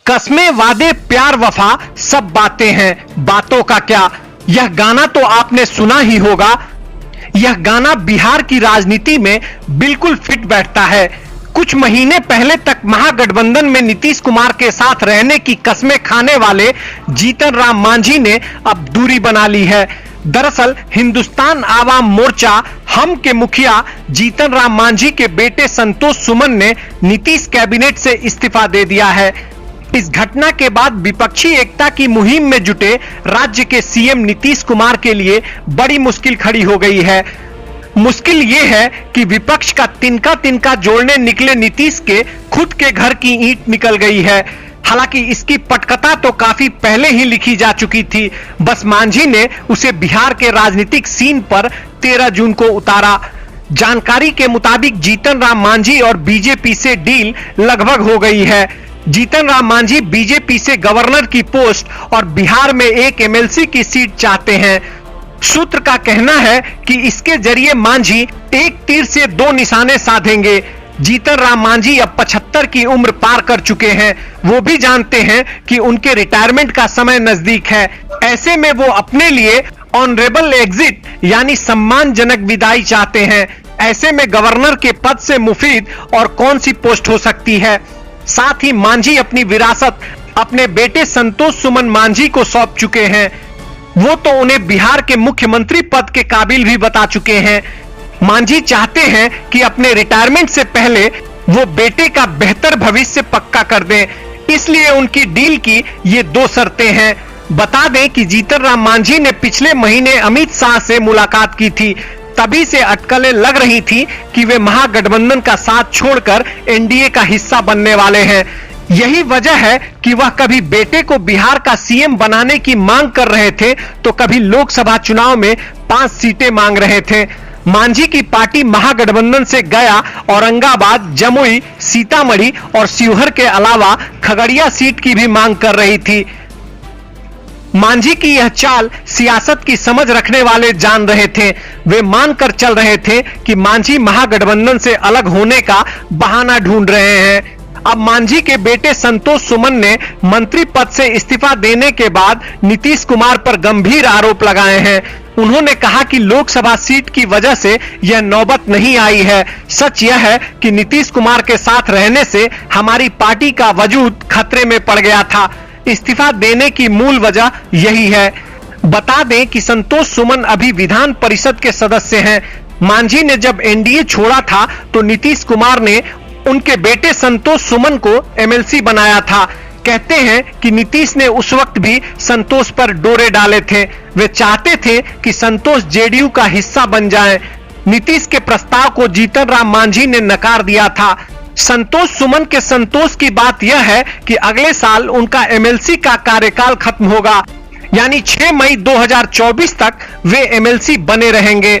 कस्में वादे प्यार वफा सब बातें हैं, बातों का क्या। यह गाना तो आपने सुना ही होगा। यह गाना बिहार की राजनीति में बिल्कुल फिट बैठता है। कुछ महीने पहले तक महागठबंधन में नीतीश कुमार के साथ रहने की कस्में खाने वाले जीतन राम मांझी ने अब दूरी बना ली है। दरअसल हिंदुस्तान आवाम मोर्चा हम के मुखिया जीतन राम मांझी के बेटे संतोष सुमन ने नीतीश कैबिनेट से इस्तीफा दे दिया है। इस घटना के बाद विपक्षी एकता की मुहिम में जुटे राज्य के सीएम नीतीश कुमार के लिए बड़ी मुश्किल खड़ी हो गई है। मुश्किल यह है कि विपक्ष का तिनका तिनका जोड़ने निकले नीतीश के खुद के घर की ईंट निकल गई है। हालांकि इसकी पटकथा तो काफी पहले ही लिखी जा चुकी थी, बस मांझी ने उसे बिहार के राजनीतिक सीन पर 13 जून को उतारा। जानकारी के मुताबिक जीतन राम मांझी और बीजेपी से डील लगभग हो गई है। जीतन राम मांझी बीजेपी से गवर्नर की पोस्ट और बिहार में एक एमएलसी की सीट चाहते हैं। सूत्र का कहना है कि इसके जरिए मांझी एक तीर से दो निशाने साधेंगे। जीतन राम मांझी अब 75 की उम्र पार कर चुके हैं। वो भी जानते हैं कि उनके रिटायरमेंट का समय नजदीक है। ऐसे में वो अपने लिए ऑनरेबल एग्जिट यानी सम्मानजनक विदाई चाहते हैं। ऐसे में गवर्नर के पद से मुफीद और कौन सी पोस्ट हो सकती है। साथ ही मांझी अपनी विरासत अपने बेटे संतोष सुमन मांझी को सौंप चुके हैं। वो तो उन्हें बिहार के मुख्यमंत्री पद के काबिल भी बता चुके हैं। मांझी चाहते हैं कि अपने रिटायरमेंट से पहले वो बेटे का बेहतर भविष्य पक्का कर दें, इसलिए उनकी डील की ये दो शर्तें हैं। बता दें कि जीतन राम मांझी ने पिछले महीने अमित शाह से मुलाकात की थी। तभी से अटकलें लग रही थी कि वे महागठबंधन का साथ छोड़कर एनडीए का हिस्सा बनने वाले हैं। यही वजह है कि वह कभी बेटे को बिहार का सीएम बनाने की मांग कर रहे थे, तो कभी लोकसभा चुनाव में 5 सीटें मांग रहे थे। मांझी की पार्टी महागठबंधन से गया, औरंगाबाद, जमुई, सीतामढ़ी और शिवहर के अलावा खगड़िया सीट की भी मांग कर रही थी। मांझी की यह चाल सियासत की समझ रखने वाले जान रहे थे। वे मानकर चल रहे थे कि मांझी महागठबंधन से अलग होने का बहाना ढूंढ रहे हैं। अब मांझी के बेटे संतोष सुमन ने मंत्री पद से इस्तीफा देने के बाद नीतीश कुमार पर गंभीर आरोप लगाए हैं। उन्होंने कहा कि लोकसभा सीट की वजह से यह नौबत नहीं आई है। सच यह है कि नीतीश कुमार के साथ रहने से हमारी पार्टी का वजूद खतरे में पड़ गया था। इस्तीफा देने की मूल वजह यही है। बता दें कि संतोष सुमन अभी विधान परिषद के सदस्य हैं। मांझी ने जब एनडीए छोड़ा था तो नीतीश कुमार ने उनके बेटे संतोष सुमन को एमएलसी बनाया था। कहते हैं कि नीतीश ने उस वक्त भी संतोष पर डोरे डाले थे। वे चाहते थे कि संतोष जेडीयू का हिस्सा बन जाएं। नीतीश के प्रस्ताव को जीतन राम मांझी ने नकार दिया था। संतोष सुमन के संतोष की बात यह है कि अगले साल उनका एमएलसी का कार्यकाल खत्म होगा, यानी 6 मई 2024 तक वे एमएलसी बने रहेंगे।